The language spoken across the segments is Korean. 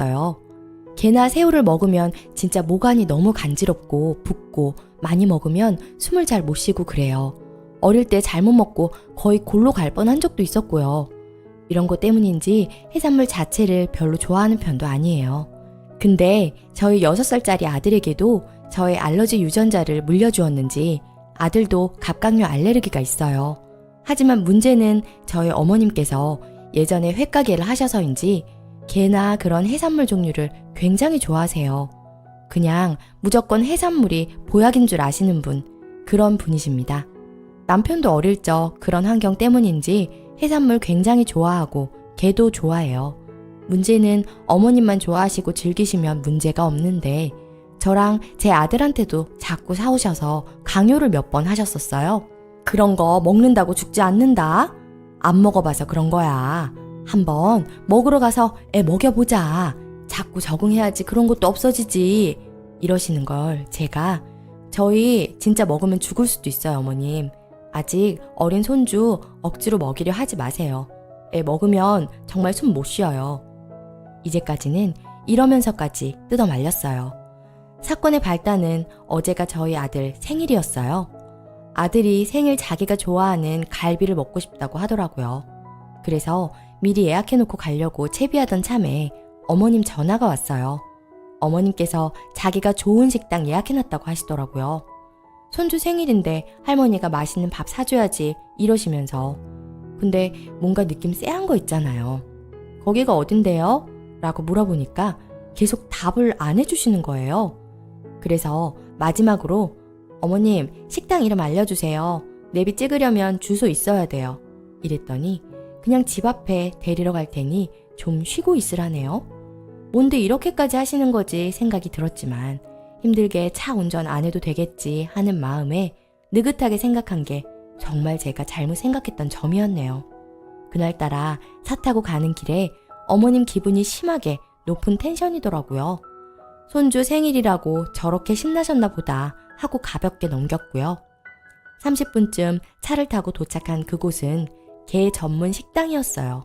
있었어요. 게나 새우를 먹으면 진짜 모간이 너무 간지럽고 붓고 많이 먹으면 숨을 잘 못 쉬고 그래요. 어릴 때 잘못 먹고 거의 골로 갈 뻔한 적도 있었고요. 이런 것 때문인지 해산물 자체를 별로 좋아하는 편도 아니에요. 근데 저희 6살짜리 아들에게도 저의 알러지 유전자를 물려주었는지 아들도 갑각류 알레르기가 있어요. 하지만 문제는 저희 어머님께서 예전에 회가게를 하셔서인지 게나 그런 해산물 종류를 굉장히 좋아하세요. 그냥 무조건 해산물이 보약인 줄 아시는 분, 그런 분이십니다. 남편도 어릴 적 그런 환경 때문인지 해산물 굉장히 좋아하고 게도 좋아해요. 문제는 어머님만 좋아하시고 즐기시면 문제가 없는데 저랑 제 아들한테도 자꾸 사오셔서 강요를 몇 번 하셨었어요. 그런 거 먹는다고 죽지 않는다. 안 먹어봐서 그런 거야. 한번 먹으러 가서 애 먹여보자. 자꾸 적응해야지 그런 것도 없어지지. 이러시는 걸 제가 저희 진짜 먹으면 죽을 수도 있어요, 어머님. 아직 어린 손주 억지로 먹이려 하지 마세요. 애 먹으면 정말 숨 못 쉬어요. 이제까지는 이러면서까지 뜯어 말렸어요. 사건의 발단은 어제가 저희 아들 생일이었어요. 아들이 생일 자기가 좋아하는 갈비를 먹고 싶다고 하더라고요. 그래서 미리 예약해놓고 가려고 채비하던 참에 어머님 전화가 왔어요. 어머님께서 자기가 좋은 식당 예약해놨다고 하시더라고요. 손주 생일인데 할머니가 맛있는 밥 사줘야지 이러시면서. 근데 뭔가 느낌 쎄한 거 있잖아요. 거기가 어딘데요? 라고 물어보니까 계속 답을 안 해주시는 거예요. 그래서 마지막으로 어머님 식당 이름 알려주세요. 내비 찍으려면 주소 있어야 돼요. 이랬더니 그냥 집 앞에 데리러 갈 테니 좀 쉬고 있으라네요. 뭔데 이렇게까지 하시는 거지 생각이 들었지만 힘들게 차 운전 안 해도 되겠지 하는 마음에 느긋하게 생각한 게 정말 제가 잘못 생각했던 점이었네요. 그날따라 차 타고 가는 길에 어머님 기분이 심하게 높은 텐션이더라고요. 손주 생일이라고 저렇게 신나셨나 보다 하고 가볍게 넘겼고요. 30분쯤 차를 타고 도착한 그곳은 게 전문 식당이었어요.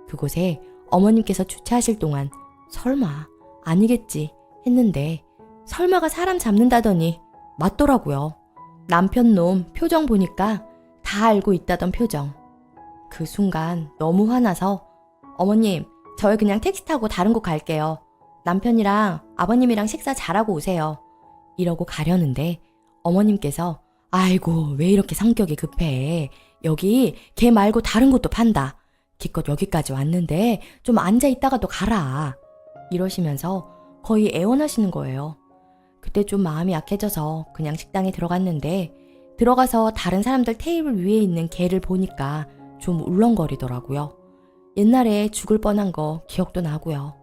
그곳에 어머님께서 주차하실 동안 설마 아니겠지 했는데 설마가 사람 잡는다더니 맞더라고요. 남편 놈 표정 보니까 다 알고 있다던 표정. 그 순간 너무 화나서 어머님 저희 그냥 택시 타고 다른 곳 갈게요. 남편이랑 아버님이랑 식사 잘하고 오세요. 이러고 가려는데 어머님께서 아이고 왜 이렇게 성격이 급해. 여기 걔 말고 다른 곳도 판다. 기껏 여기까지 왔는데 좀 앉아 있다가도 가라. 이러시면서 거의 애원하시는 거예요. 그때 좀 마음이 약해져서 그냥 식당에 들어갔는데 들어가서 다른 사람들 테이블 위에 있는 걔를 보니까 좀 울렁거리더라고요. 옛날에 죽을 뻔한 거 기억도 나고요.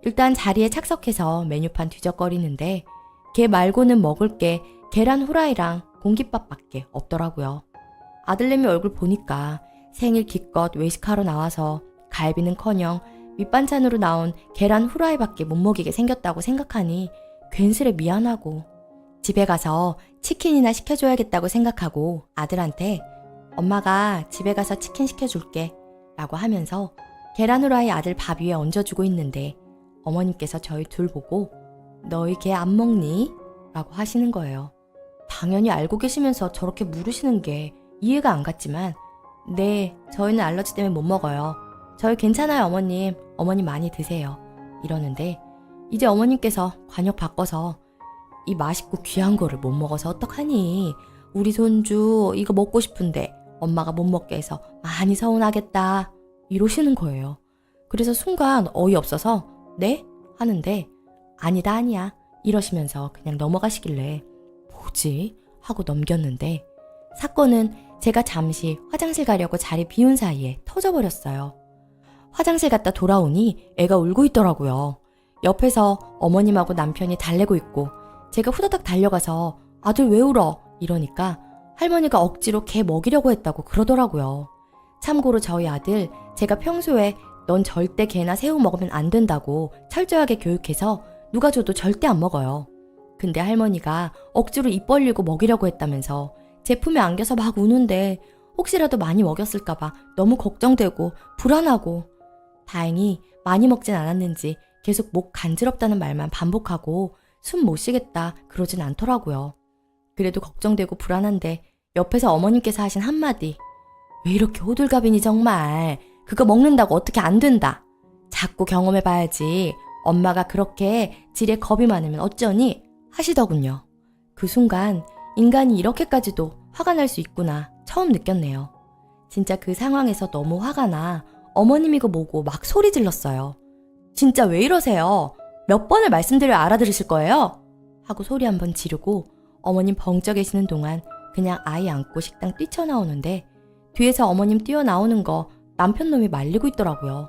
일단 자리에 착석해서 메뉴판 뒤적거리는데 걔 말고는 먹을 게 계란 후라이랑 공깃밥밖에 없더라고요. 아들내미 얼굴 보니까 생일 기껏 외식하러 나와서 갈비는커녕 밑반찬으로 나온 계란 후라이밖에 못 먹이게 생겼다고 생각하니 괜스레 미안하고 집에 가서 치킨이나 시켜줘야겠다고 생각하고 아들한테 엄마가 집에 가서 치킨 시켜줄게 라고 하면서 계란 후라이 아들 밥 위에 얹어주고 있는데 어머님께서 저희 둘 보고 너희 걔 안 먹니? 라고 하시는 거예요. 당연히 알고 계시면서 저렇게 물으시는 게 이해가 안 갔지만 네, 저희는 알러지 때문에 못 먹어요. 저희 괜찮아요 어머님. 어머님 많이 드세요. 이러는데 이제 어머님께서 관역 바꿔서 이 맛있고 귀한 거를 못 먹어서 어떡하니? 우리 손주 이거 먹고 싶은데 엄마가 못 먹게 해서 많이 서운하겠다. 이러시는 거예요. 그래서 순간 어이없어서 네? 하는데 아니다 아니야. 이러시면서 그냥 넘어가시길래 뭐지? 하고 넘겼는데 사건은 제가 잠시 화장실 가려고 자리 비운 사이에 터져버렸어요. 화장실 갔다 돌아오니 애가 울고 있더라고요. 옆에서 어머님하고 남편이 달래고 있고 제가 후다닥 달려가서 아들 왜 울어? 이러니까 할머니가 억지로 개 먹이려고 했다고 그러더라고요. 참고로 저희 아들 제가 평소에 넌 절대 개나 새우 먹으면 안 된다고 철저하게 교육해서 누가 줘도 절대 안 먹어요. 근데 할머니가 억지로 입 벌리고 먹이려고 했다면서 제 품에 안겨서 막 우는데 혹시라도 많이 먹였을까봐 너무 걱정되고 불안하고 다행히 많이 먹진 않았는지 계속 목 간지럽다는 말만 반복하고 숨 못 쉬겠다 그러진 않더라고요. 그래도 걱정되고 불안한데 옆에서 어머님께서 하신 한마디. 왜 이렇게 호들갑이니 정말. 그거 먹는다고 어떻게 안 된다. 자꾸 경험해봐야지. 엄마가 그렇게 질에 겁이 많으면 어쩌니? 하시더군요. 그 순간 인간이 이렇게까지도 화가 날 수 있구나 처음 느꼈네요. 진짜 그 상황에서 너무 화가 나 어머님이고 뭐고 막 소리 질렀어요. 진짜 왜 이러세요? 몇 번을 말씀드려 알아들으실 거예요? 하고 소리 한번 지르고 어머님 벙쪄 계시는 동안 그냥 아이 안고 식당 뛰쳐나오는데 뒤에서 어머님 뛰어나오는 거 남편 놈이 말리고 있더라고요.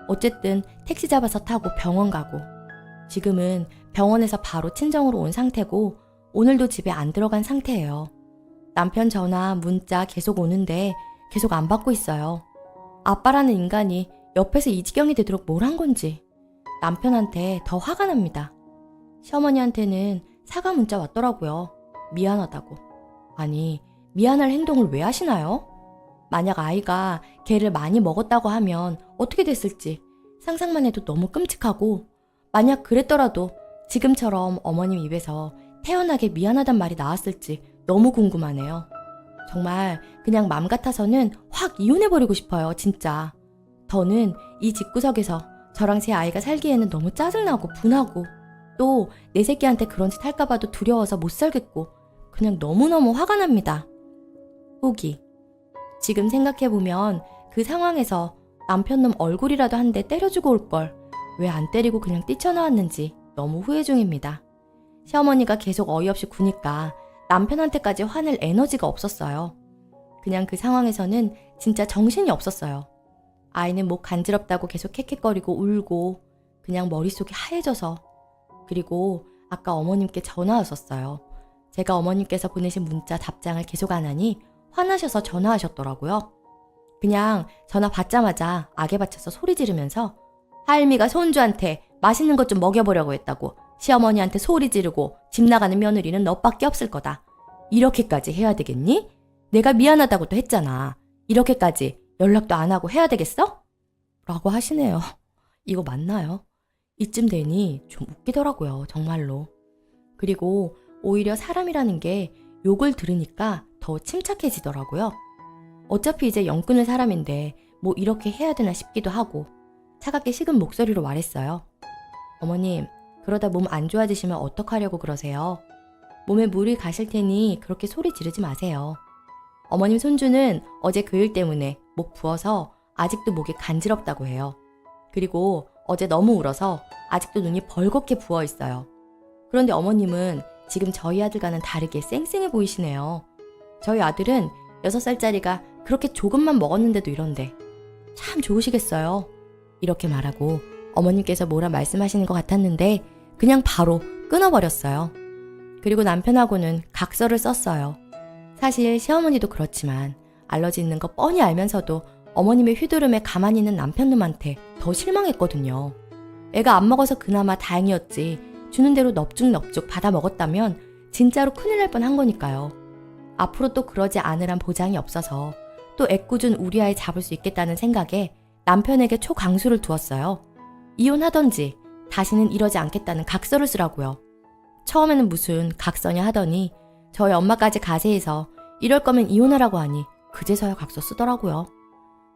어쨌든 택시 잡아서 타고 병원 가고 지금은 병원에서 바로 친정으로 온 상태고 오늘도 집에 안 들어간 상태예요. 남편 전화, 문자 계속 오는데 계속 안 받고 있어요. 아빠라는 인간이 옆에서 이 지경이 되도록 뭘 한 건지 남편한테 더 화가 납니다. 시어머니한테는 사과 문자 왔더라고요. 미안하다고. 아니, 미안할 행동을 왜 하시나요? 만약 아이가 개를 많이 먹었다고 하면 어떻게 됐을지 상상만 해도 너무 끔찍하고 만약 그랬더라도 지금처럼 어머님 입에서 태연하게 미안하단 말이 나왔을지 너무 궁금하네요. 정말 그냥 맘 같아서는 확 이혼해버리고 싶어요, 진짜. 더는 이 집구석에서 저랑 제 아이가 살기에는 너무 짜증나고 분하고 또 내 새끼한테 그런 짓 할까봐도 두려워서 못 살겠고 그냥 너무너무 화가 납니다. 후기. 지금 생각해보면 그 상황에서 남편놈 얼굴이라도 한 대 때려주고 올 걸 왜 안 때리고 그냥 뛰쳐나왔는지 너무 후회 중입니다. 시어머니가 계속 어이없이 구니까 남편한테까지 화낼 에너지가 없었어요. 그냥 그 상황에서는 진짜 정신이 없었어요. 아이는 목 간지럽다고 계속 캑캑거리고 울고 그냥 머릿속이 하얘져서 그리고 아까 어머님께 전화 왔었어요. 제가 어머님께서 보내신 문자 답장을 계속 안 하니 화나셔서 전화하셨더라고요. 그냥 전화 받자마자 악에 받쳐서 소리 지르면서 할미가 손주한테 맛있는 것 좀 먹여보려고 했다고 시어머니한테 소리 지르고 집 나가는 며느리는 너밖에 없을 거다. 이렇게까지 해야 되겠니? 내가 미안하다고도 했잖아. 이렇게까지 연락도 안 하고 해야 되겠어? 라고 하시네요. 이거 맞나요? 이쯤 되니 좀 웃기더라고요, 정말로. 그리고 오히려 사람이라는 게 욕을 들으니까 더 침착해지더라고요. 어차피 이제 영 끊을 사람인데 뭐 이렇게 해야 되나 싶기도 하고 차갑게 식은 목소리로 말했어요. 어머님, 그러다 몸 안 좋아지시면 어떡하려고 그러세요? 몸에 물이 가실 테니 그렇게 소리 지르지 마세요. 어머님 손주는 어제 그 일 때문에 목 부어서 아직도 목이 간지럽다고 해요. 그리고 어제 너무 울어서 아직도 눈이 벌겋게 부어 있어요. 그런데 어머님은 지금 저희 아들과는 다르게 쌩쌩해 보이시네요. 저희 아들은 6살짜리가 그렇게 조금만 먹었는데도 이런데 참 좋으시겠어요. 이렇게 말하고 어머님께서 뭐라 말씀하시는 것 같았는데 그냥 바로 끊어버렸어요. 그리고 남편하고는 각서를 썼어요. 사실 시어머니도 그렇지만 알러지 있는 거 뻔히 알면서도 어머님의 휘두름에 가만히 있는 남편놈한테 더 실망했거든요. 애가 안 먹어서 그나마 다행이었지 주는 대로 넙죽넙죽 받아 먹었다면 진짜로 큰일 날 뻔한 거니까요. 앞으로 또 그러지 않으란 보장이 없어서 또 애꿎은 우리 아이 잡을 수 있겠다는 생각에 남편에게 초강수를 두었어요. 이혼하던지 다시는 이러지 않겠다는 각서를 쓰라고요. 처음에는 무슨 각서냐 하더니 저희 엄마까지 가세해서 이럴 거면 이혼하라고 하니 그제서야 각서 쓰더라고요.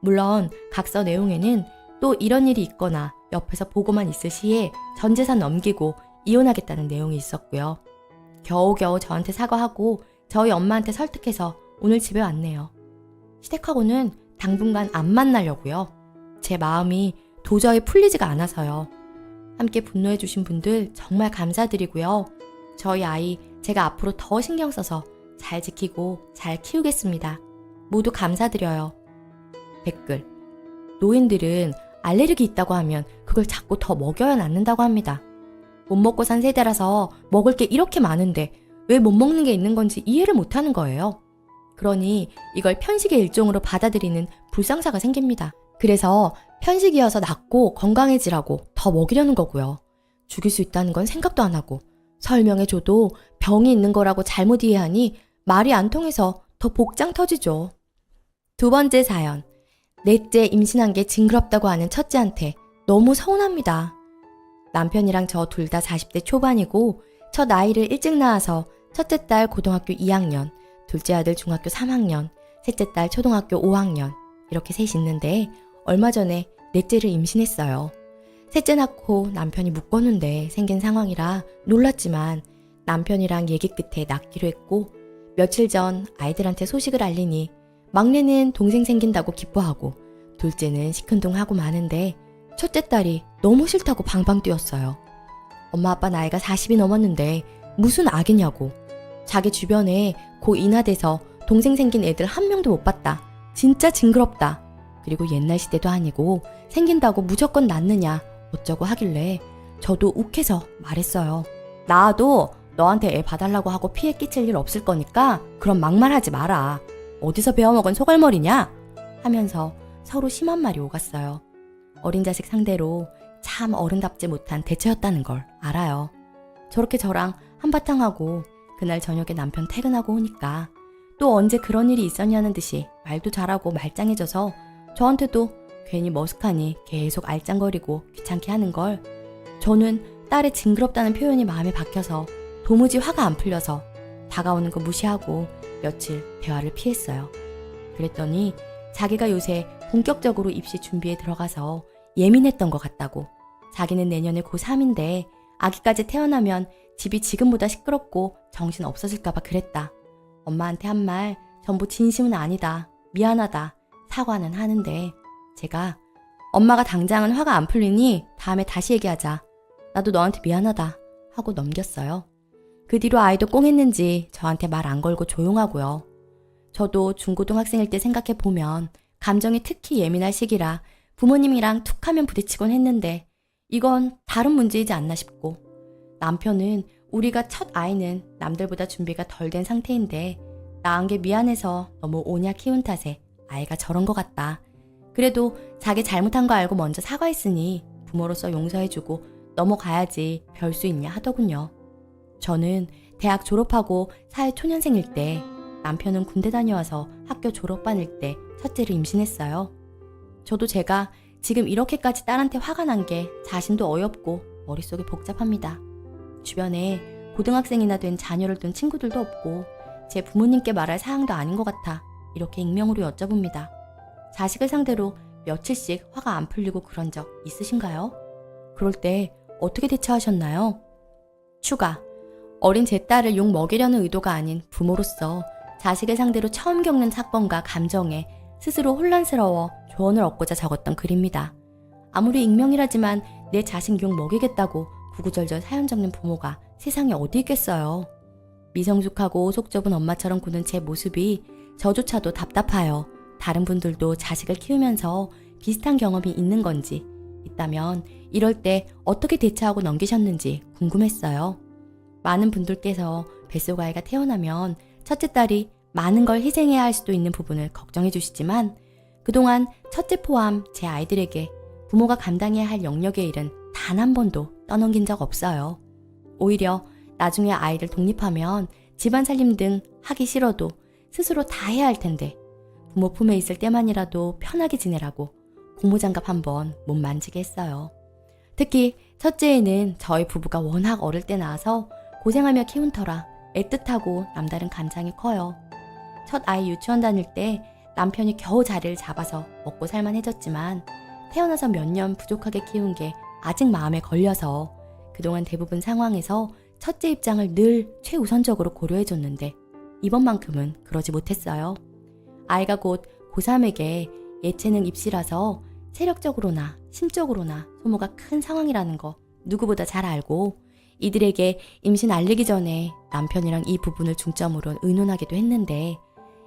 물론 각서 내용에는 또 이런 일이 있거나 옆에서 보고만 있을 시에 전 재산 넘기고 이혼하겠다는 내용이 있었고요. 겨우겨우 저한테 사과하고 저희 엄마한테 설득해서 오늘 집에 왔네요. 시댁하고는 당분간 안 만나려고요. 제 마음이 도저히 풀리지가 않아서요. 함께 분노해주신 분들 정말 감사드리고요. 저희 아이 제가 앞으로 더 신경 써서 잘 지키고 잘 키우겠습니다. 모두 감사드려요. 댓글. 노인들은 알레르기 있다고 하면 그걸 자꾸 더 먹여야 낫는다고 합니다. 못 먹고 산 세대라서 먹을 게 이렇게 많은데 왜 못 먹는 게 있는 건지 이해를 못하는 거예요. 그러니 이걸 편식의 일종으로 받아들이는 불상사가 생깁니다. 그래서 편식이어서 낫고 건강해지라고 더 먹이려는 거고요. 죽일 수 있다는 건 생각도 안 하고 설명해줘도 병이 있는 거라고 잘못 이해하니 말이 안 통해서 더 복장 터지죠. 두 번째 사연. 넷째 임신한 게 징그럽다고 하는 첫째한테 너무 서운합니다. 남편이랑 저 둘 다 40대 초반이고 첫 아이를 일찍 낳아서 첫째 딸 고등학교 2학년, 둘째 아들 중학교 3학년, 셋째 딸 초등학교 5학년 이렇게 셋이 있는데 얼마 전에 넷째를 임신했어요. 셋째 낳고 남편이 묶었는데 생긴 상황이라 놀랐지만 남편이랑 얘기 끝에 낳기로 했고 며칠 전 아이들한테 소식을 알리니 막내는 동생 생긴다고 기뻐하고 둘째는 시큰둥하고 마는데 첫째 딸이 너무 싫다고 방방 뛰었어요. 엄마 아빠 나이가 40이 넘었는데 무슨 아기냐고. 자기 주변에 고 인하돼서 동생 생긴 애들 한 명도 못 봤다. 진짜 징그럽다. 그리고 옛날 시대도 아니고 생긴다고 무조건 낳느냐 어쩌고 하길래 저도 욱해서 말했어요. 낳아도 너한테 애 봐달라고 하고 피해 끼칠 일 없을 거니까 그럼 막말하지 마라. 어디서 배워먹은 소갈머리냐? 하면서 서로 심한 말이 오갔어요. 어린 자식 상대로 참 어른답지 못한 대처였다는 걸 알아요. 저렇게 저랑 한바탕 하고 그날 저녁에 남편 퇴근하고 오니까 또 언제 그런 일이 있었냐는 듯이 말도 잘하고 말짱해져서 저한테도 괜히 머쓱하니 계속 알짱거리고 귀찮게 하는 걸 저는 딸의 징그럽다는 표현이 마음에 박혀서 도무지 화가 안 풀려서 다가오는 거 무시하고 며칠 대화를 피했어요. 그랬더니 자기가 요새 본격적으로 입시 준비에 들어가서 예민했던 것 같다고. 자기는 내년에 고3인데 아기까지 태어나면 집이 지금보다 시끄럽고 정신 없어질까봐 그랬다. 엄마한테 한 말 전부 진심은 아니다. 미안하다. 사과는 하는데 제가 엄마가 당장은 화가 안 풀리니 다음에 다시 얘기하자. 나도 너한테 미안하다 하고 넘겼어요. 그 뒤로 아이도 꽁했는지 저한테 말 안 걸고 조용하고요. 저도 중고등학생일 때 생각해보면 감정이 특히 예민할 시기라 부모님이랑 툭 하면 부딪히곤 했는데 이건 다른 문제이지 않나 싶고 남편은 우리가 첫 아이는 남들보다 준비가 덜 된 상태인데 낳은 게 미안해서 너무 오냐 키운 탓에 아이가 저런 것 같다. 그래도 자기 잘못한 거 알고 먼저 사과했으니 부모로서 용서해주고 넘어가야지 별 수 있냐 하더군요. 저는 대학 졸업하고 사회 초년생일 때 남편은 군대 다녀와서 학교 졸업반일 때 첫째를 임신했어요. 저도 제가 지금 이렇게까지 딸한테 화가 난 게 자신도 어이없고 머릿속이 복잡합니다. 주변에 고등학생이나 된 자녀를 둔 친구들도 없고 제 부모님께 말할 사항도 아닌 것 같아 이렇게 익명으로 여쭤봅니다. 자식을 상대로 며칠씩 화가 안 풀리고 그런 적 있으신가요? 그럴 때 어떻게 대처하셨나요? 추가. 어린 제 딸을 욕 먹이려는 의도가 아닌 부모로서 자식을 상대로 처음 겪는 사건과 감정에 스스로 혼란스러워 조언을 얻고자 적었던 글입니다. 아무리 익명이라지만 내 자식 욕 먹이겠다고 구구절절 사연 적는 부모가 세상에 어디 있겠어요. 미성숙하고 속 좁은 엄마처럼 구는 제 모습이 저조차도 답답하여 다른 분들도 자식을 키우면서 비슷한 경험이 있는 건지 있다면 이럴 때 어떻게 대처하고 넘기셨는지 궁금했어요. 많은 분들께서 뱃속 아이가 태어나면 첫째 딸이 많은 걸 희생해야 할 수도 있는 부분을 걱정해 주시지만 그동안 첫째 포함 제 아이들에게 부모가 감당해야 할 영역의 일은 단 한 번도 떠넘긴 적 없어요. 오히려 나중에 아이를 독립하면 집안 살림 등 하기 싫어도 스스로 다 해야 할 텐데 부모 품에 있을 때만이라도 편하게 지내라고 고무장갑 한번 못 만지게 했어요. 특히 첫째에는 저희 부부가 워낙 어릴 때 낳아서 고생하며 키운 터라 애틋하고 남다른 감장이 커요. 첫 아이 유치원 다닐 때 남편이 겨우 자리를 잡아서 먹고 살만해졌지만 태어나서 몇 년 부족하게 키운 게 아직 마음에 걸려서 그동안 대부분 상황에서 첫째 입장을 늘 최우선적으로 고려해줬는데 이번만큼은 그러지 못했어요. 아이가 곧 고3에게 예체능 입시라서 체력적으로나 심적으로나 소모가 큰 상황이라는 거 누구보다 잘 알고 이들에게 임신 알리기 전에 남편이랑 이 부분을 중점으로 의논하기도 했는데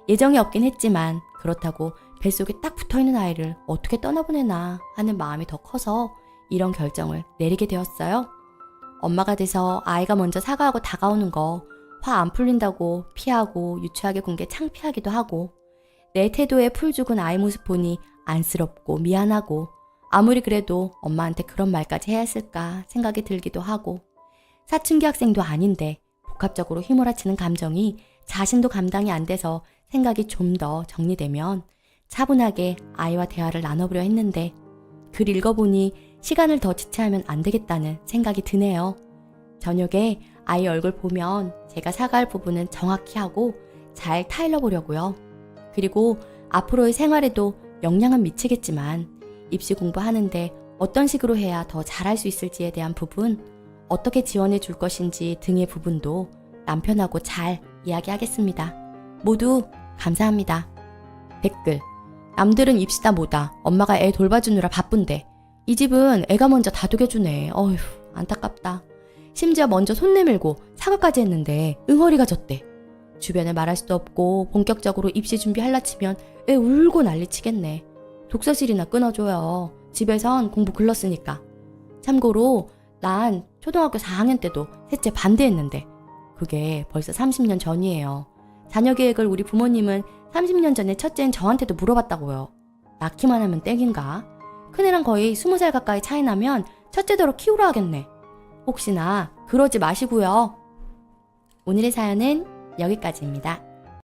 예정이 없긴 했지만 그렇다고 뱃속에 딱 붙어있는 아이를 어떻게 떠나보내나 하는 마음이 더 커서 이런 결정을 내리게 되었어요. 엄마가 돼서 아이가 먼저 사과하고 다가오는 거 화 안 풀린다고 피하고 유치하게 군 게 창피하기도 하고 내 태도에 풀 죽은 아이 모습 보니 안쓰럽고 미안하고 아무리 그래도 엄마한테 그런 말까지 해야 했을까 생각이 들기도 하고 사춘기 학생도 아닌데 복합적으로 휘몰아치는 감정이 자신도 감당이 안 돼서 생각이 좀 더 정리되면 차분하게 아이와 대화를 나눠보려 했는데 글 읽어보니 시간을 더 지체하면 안 되겠다는 생각이 드네요. 저녁에 아이 얼굴 보면 제가 사과할 부분은 정확히 하고 잘 타일러 보려고요. 그리고 앞으로의 생활에도 영향은 미치겠지만 입시 공부하는데 어떤 식으로 해야 더 잘할 수 있을지에 대한 부분, 어떻게 지원해 줄 것인지 등의 부분도 남편하고 잘 이야기하겠습니다. 모두 감사합니다. 댓글: 남들은 입시다 뭐다. 엄마가 애 돌봐주느라 바쁜데 이 집은 애가 먼저 다독여주네. 어휴, 안타깝다. 심지어 먼저 손 내밀고 사과까지 했는데 응어리가 졌대. 주변에 말할 수도 없고 본격적으로 입시 준비할라 치면 애 울고 난리치겠네. 독서실이나 끊어줘요. 집에선 공부 글렀으니까. 참고로 난 초등학교 4학년 때도 셋째 반대했는데 그게 벌써 30년 전이에요. 자녀 계획을 우리 부모님은 30년 전에 첫째인 저한테도 물어봤다고요. 낳기만 하면 땡인가? 큰애랑 거의 20살 가까이 차이 나면 첫째대로 키우라 하겠네. 혹시나 그러지 마시고요. 오늘의 사연은 여기까지입니다.